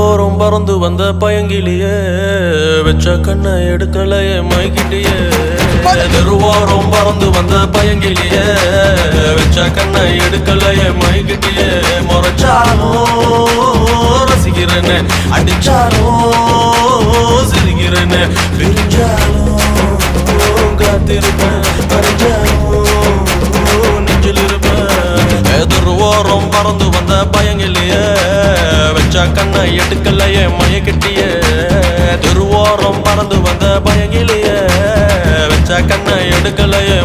ஓரம் பறந்து வந்த பயங்கிலியே வெச்ச கண்ணை எடுக்கலையே மைக்கிட்டியே தெருவோரம் பறந்து வந்த பயங்கிலியே வெச்ச கண்ணை எடுக்கலையே மைக்கிட்டியே முறைச்சாலும் ரசிக்கிறேன்னு அடிச்சாலும் சிரிக்கிறேன்னு பிரிஞ்சாலும் காத்திருப்பேன் அறிஞ்சாலும் நெஞ்சில் இருப்பேன் தெருவோரம் பறந்து வந்த பயங்கிலியே வெச்ச கண்ணை எடுக்கலையே மயக்கிட்டியே தெருவோரம் பறந்து வந்த பயங்கிலியே வெச்ச கண்ணை எடுக்கலையே